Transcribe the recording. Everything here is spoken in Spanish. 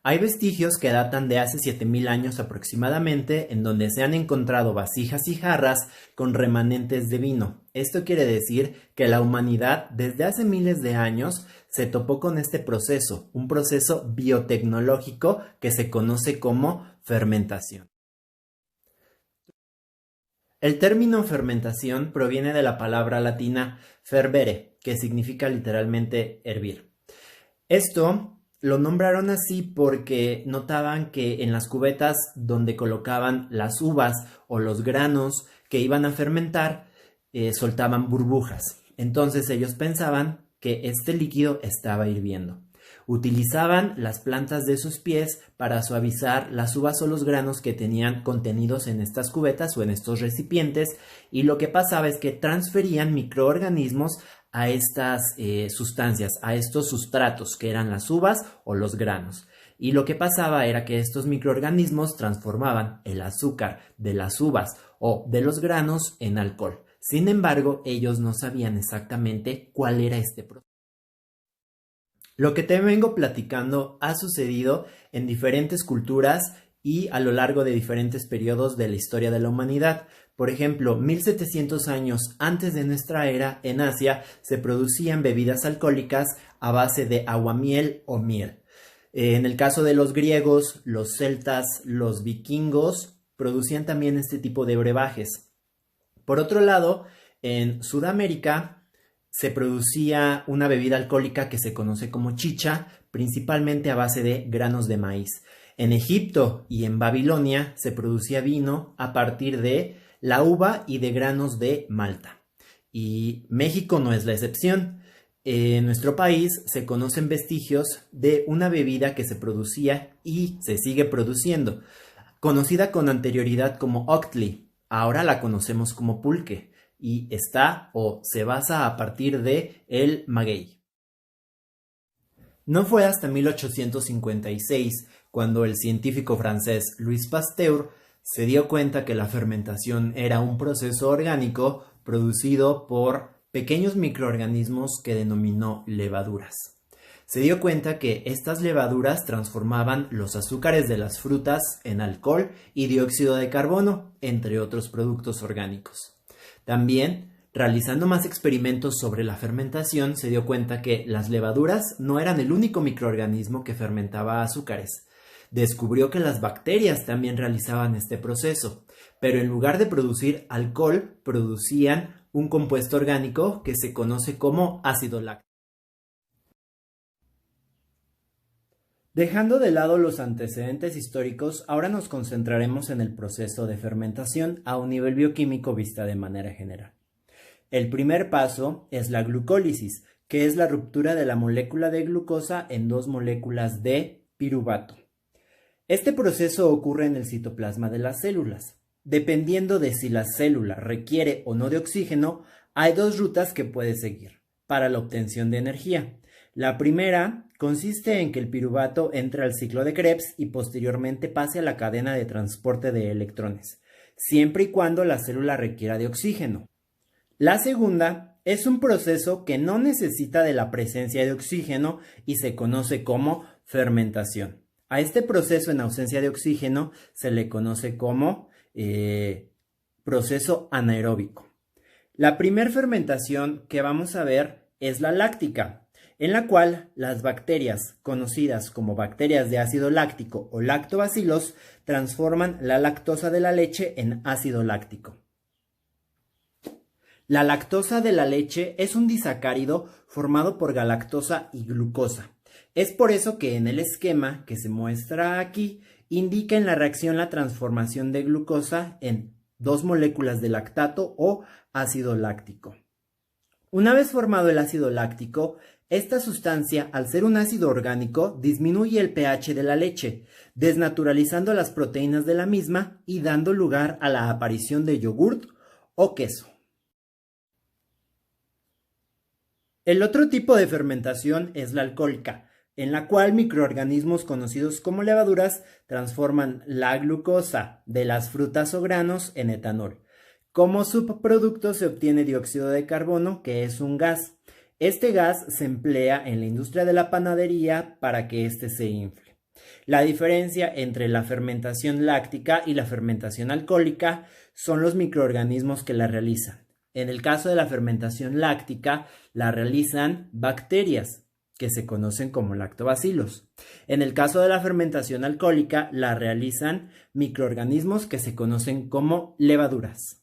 Hay vestigios que datan de hace 7000 años aproximadamente, en donde se han encontrado vasijas y jarras con remanentes de vino. Esto quiere decir que la humanidad desde hace miles de años se topó con este proceso, un proceso biotecnológico que se conoce como fermentación. El término fermentación proviene de la palabra latina fervere, que significa literalmente hervir. Esto lo nombraron así porque notaban que en las cubetas donde colocaban las uvas o los granos que iban a fermentar, soltaban burbujas. Entonces ellos pensaban que este líquido estaba hirviendo. Utilizaban las plantas de sus pies para suavizar las uvas o los granos que tenían contenidos en estas cubetas o en estos recipientes, y lo que pasaba es que transferían microorganismos a estas sustancias, a estos sustratos que eran las uvas o los granos. Y lo que pasaba era que estos microorganismos transformaban el azúcar de las uvas o de los granos en alcohol. Sin embargo, ellos no sabían exactamente cuál era este proceso. Lo que te vengo platicando ha sucedido en diferentes culturas y a lo largo de diferentes periodos de la historia de la humanidad. Por ejemplo, 1700 años antes de nuestra era, en Asia se producían bebidas alcohólicas a base de aguamiel o miel. En el caso de los griegos, los celtas, los vikingos producían también este tipo de brebajes. Por otro lado, en Sudamérica se producía una bebida alcohólica que se conoce como chicha, principalmente a base de granos de maíz. En Egipto y en Babilonia se producía vino a partir de la uva y de granos de malta. Y México no es la excepción. En nuestro país se conocen vestigios de una bebida que se producía y se sigue produciendo, conocida con anterioridad como Octli. Ahora la conocemos como pulque y está o se basa a partir de el maguey. No fue hasta 1856 cuando el científico francés Louis Pasteur se dio cuenta que la fermentación era un proceso orgánico producido por pequeños microorganismos que denominó levaduras. Se dio cuenta que estas levaduras transformaban los azúcares de las frutas en alcohol y dióxido de carbono, entre otros productos orgánicos. También, realizando más experimentos sobre la fermentación, se dio cuenta que las levaduras no eran el único microorganismo que fermentaba azúcares. Descubrió que las bacterias también realizaban este proceso, pero en lugar de producir alcohol, producían un compuesto orgánico que se conoce como ácido láctico. Dejando de lado los antecedentes históricos, ahora nos concentraremos en el proceso de fermentación a un nivel bioquímico vista de manera general. El primer paso es la glucólisis, que es la ruptura de la molécula de glucosa en dos moléculas de piruvato. Este proceso ocurre en el citoplasma de las células. Dependiendo de si la célula requiere o no de oxígeno, hay dos rutas que puede seguir para la obtención de energía. La primera consiste en que el piruvato entre al ciclo de Krebs y posteriormente pase a la cadena de transporte de electrones, siempre y cuando la célula requiera de oxígeno. La segunda es un proceso que no necesita de la presencia de oxígeno y se conoce como fermentación. A este proceso en ausencia de oxígeno se le conoce como proceso anaeróbico. La primera fermentación que vamos a ver es la láctica, en la cual las bacterias, conocidas como bacterias de ácido láctico o lactobacilos, transforman la lactosa de la leche en ácido láctico. La lactosa de la leche es un disacárido formado por galactosa y glucosa. Es por eso que en el esquema que se muestra aquí indica en la reacción la transformación de glucosa en dos moléculas de lactato o ácido láctico. Una vez formado el ácido láctico, esta sustancia, al ser un ácido orgánico, disminuye el pH de la leche, desnaturalizando las proteínas de la misma y dando lugar a la aparición de yogurt o queso. El otro tipo de fermentación es la alcohólica, en la cual microorganismos conocidos como levaduras transforman la glucosa de las frutas o granos en etanol. Como subproducto se obtiene dióxido de carbono, que es un gas. Este gas se emplea en la industria de la panadería para que éste se infle. La diferencia entre la fermentación láctica y la fermentación alcohólica son los microorganismos que la realizan. En el caso de la fermentación láctica, la realizan bacterias, que se conocen como lactobacilos. En el caso de la fermentación alcohólica, la realizan microorganismos que se conocen como levaduras.